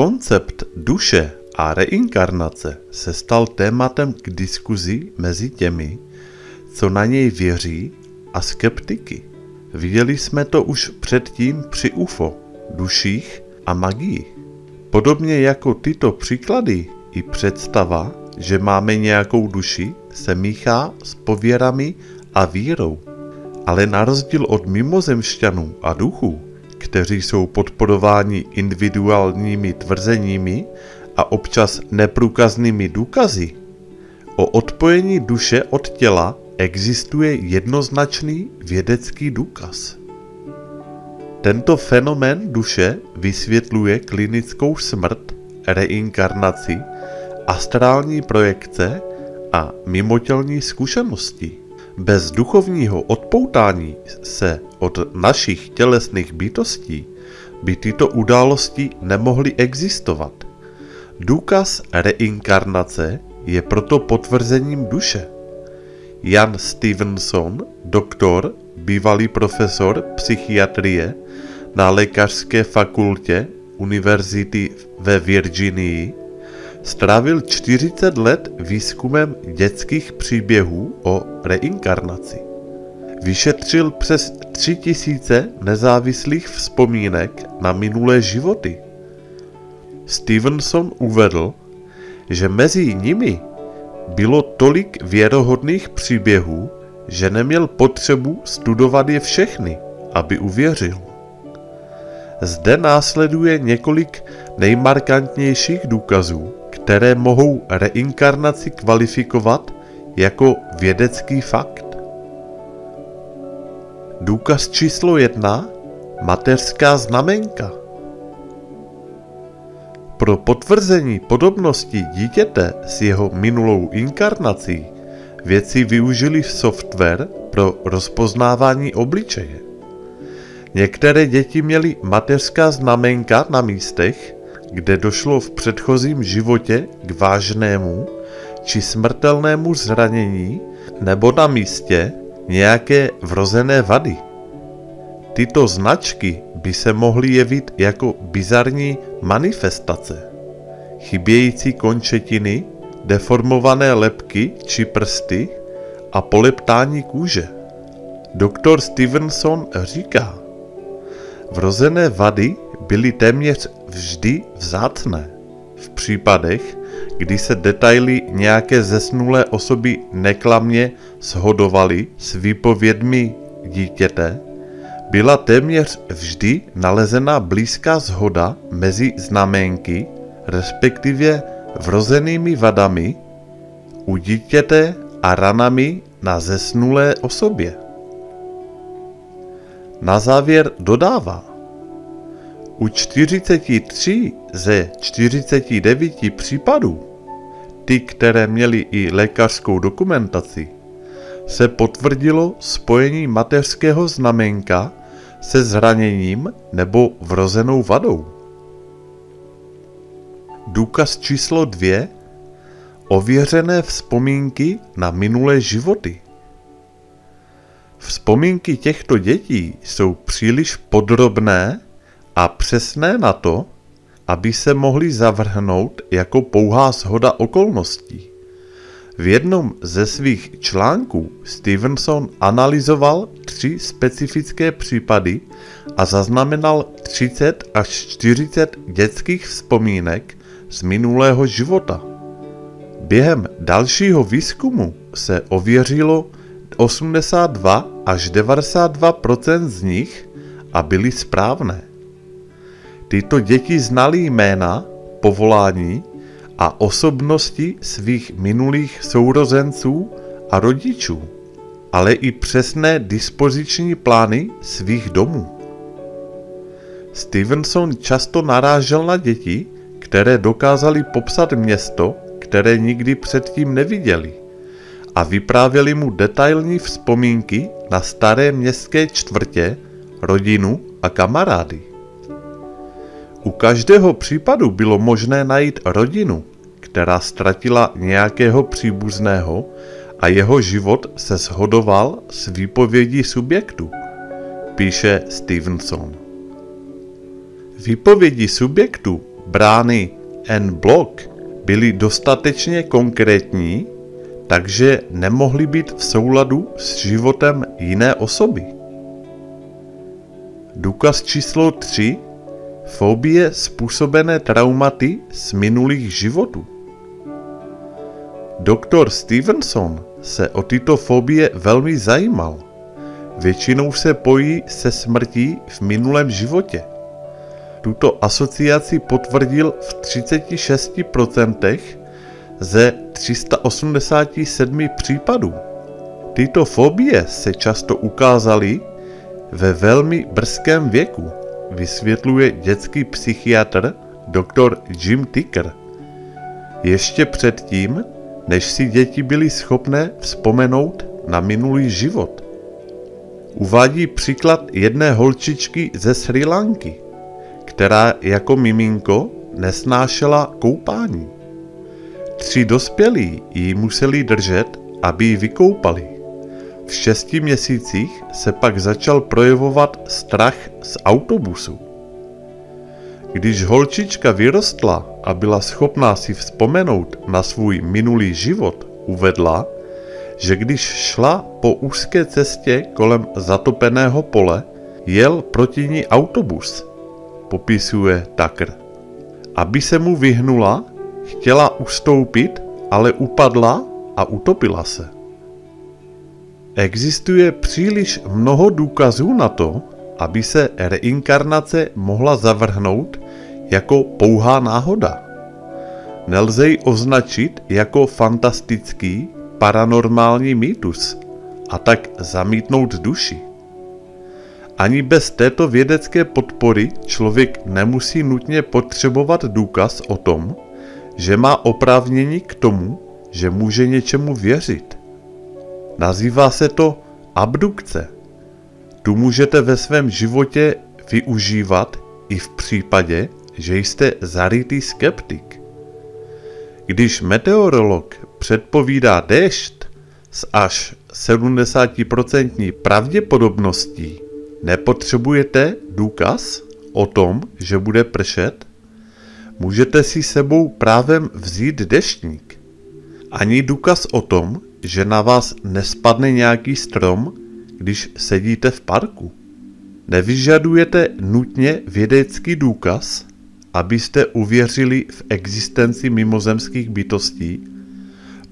Koncept duše a reinkarnace se stal tématem k diskuzi mezi těmi, co na něj věří, a skeptiky. Viděli jsme to už předtím při UFO, duších a magii. Podobně jako tyto příklady i představa, že máme nějakou duši, se míchá s pověrami a vírou. Ale na rozdíl od mimozemšťanů a duchů, kteří jsou podporováni individuálními tvrzeními a občas neprůkaznými důkazy, o odpojení duše od těla existuje jednoznačný vědecký důkaz. Tento fenomén duše vysvětluje klinickou smrt, reinkarnaci, astrální projekce a mimotělní zkušenosti. Bez duchovního odpoutání se od našich tělesných bytostí by tyto události nemohly existovat. Důkaz reinkarnace je proto potvrzením duše. Jan Stevenson, doktor, bývalý profesor psychiatrie na lékařské fakultě univerzity ve Virginii, strávil 40 let výzkumem dětských příběhů o reinkarnaci. Vyšetřil přes 3000 nezávislých vzpomínek na minulé životy. Stevenson uvedl, že mezi nimi bylo tolik věrohodných příběhů, že neměl potřebu studovat je všechny, aby uvěřil. Zde následuje několik nejmarkantnějších důkazů, které mohou reinkarnaci kvalifikovat jako vědecký fakt. Důkaz číslo 1. Mateřská znaménka. Pro potvrzení podobnosti dítěte s jeho minulou inkarnací vědci využili software pro rozpoznávání obličeje. Některé děti měly mateřská znaménka na místech, kde došlo v předchozím životě k vážnému či smrtelnému zranění nebo na místě nějaké vrozené vady. Tyto značky by se mohly jevit jako bizarní manifestace. Chybějící končetiny, deformované lebky či prsty a poleptání kůže. Doktor Stevenson říká, vrozené vady byly téměř vždy vzácné. V případech, kdy se detaily nějaké zesnulé osoby neklamně shodovaly s výpovědmi dítěte, byla téměř vždy nalezena blízká shoda mezi znaménky, respektive vrozenými vadami u dítěte a ranami na zesnulé osobě. Na závěr dodává, u 43 ze 49 případů, ty, které měly i lékařskou dokumentaci, se potvrdilo spojení mateřského znaménka se zraněním nebo vrozenou vadou. Důkaz číslo 2. Ověřené vzpomínky na minulé životy. Vzpomínky těchto dětí jsou příliš podrobné a přesné na to, aby se mohly zavrhnout jako pouhá shoda okolností. V jednom ze svých článků Stevenson analyzoval 3 specifické případy a zaznamenal 30 až 40 dětských vzpomínek z minulého života. Během dalšího výzkumu se ověřilo 82 až 92% z nich a byly správné. Tyto děti znaly jména, povolání a osobnosti svých minulých sourozenců a rodičů, ale i přesné dispoziční plány svých domů. Stevenson často narážel na děti, které dokázaly popsat město, které nikdy předtím neviděli, a vyprávěli mu detailní vzpomínky na staré městské čtvrtě, rodinu a kamarády. U každého případu bylo možné najít rodinu, která ztratila nějakého příbuzného a jeho život se shodoval s výpovědí subjektu, píše Stevenson. Výpovědi subjektu brány en-bloc byly dostatečně konkrétní, takže nemohly být v souladu s životem jiné osoby. Důkaz číslo 3. Fobie způsobené traumaty z minulých životů. Doktor Stevenson se o tyto fobie velmi zajímal. Většinou se pojí se smrtí v minulém životě. Tuto asociaci potvrdil v 36% ze 387 případů. Tyto fobie se často ukázaly ve velmi brzkém věku, vysvětluje dětský psychiatr Dr. Jim Ticker. Ještě předtím, než si děti byly schopné vzpomenout na minulý život. Uvádí příklad jedné holčičky ze Srí Lanky, která jako miminko nesnášela koupání. 3 dospělí ji museli držet, aby ji vykoupali. V 6 měsících se pak začal projevovat strach z autobusu. Když holčička vyrostla a byla schopná si vzpomenout na svůj minulý život, uvedla, že když šla po úzké cestě kolem zatopeného pole, jel proti ní autobus, popisuje Tucker. Aby se mu vyhnula, chtěla ustoupit, ale upadla a utopila se. Existuje příliš mnoho důkazů na to, aby se reinkarnace mohla zavrhnout jako pouhá náhoda. Nelze ji označit jako fantastický, paranormální mýtus a tak zamítnout duši. Ani bez této vědecké podpory člověk nemusí nutně potřebovat důkaz o tom, že má oprávnění k tomu, že může něčemu věřit. Nazývá se to abdukce. Tu můžete ve svém životě využívat i v případě, že jste zarytý skeptik. Když meteorolog předpovídá déšť s až 70% pravděpodobností, nepotřebujete důkaz o tom, že bude pršet? Můžete si sebou právem vzít deštník. Ani důkaz o tom, že na vás nespadne nějaký strom, když sedíte v parku. Nevyžadujete nutně vědecký důkaz, abyste uvěřili v existenci mimozemských bytostí,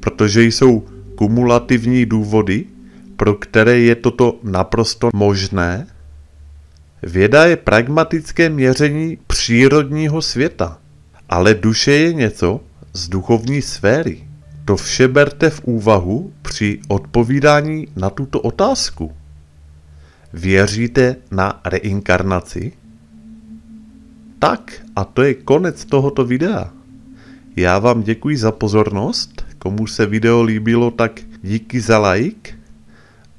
protože jsou kumulativní důvody, pro které je toto naprosto možné. Věda je pragmatické měření přírodního světa, ale duše je něco z duchovní sféry. To vše berte v úvahu při odpovídání na tuto otázku. Věříte na reinkarnaci? Tak, a to je konec tohoto videa. Já vám děkuji za pozornost, komu se video líbilo, tak díky za like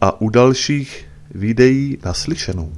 a u dalších videí naslyšenou.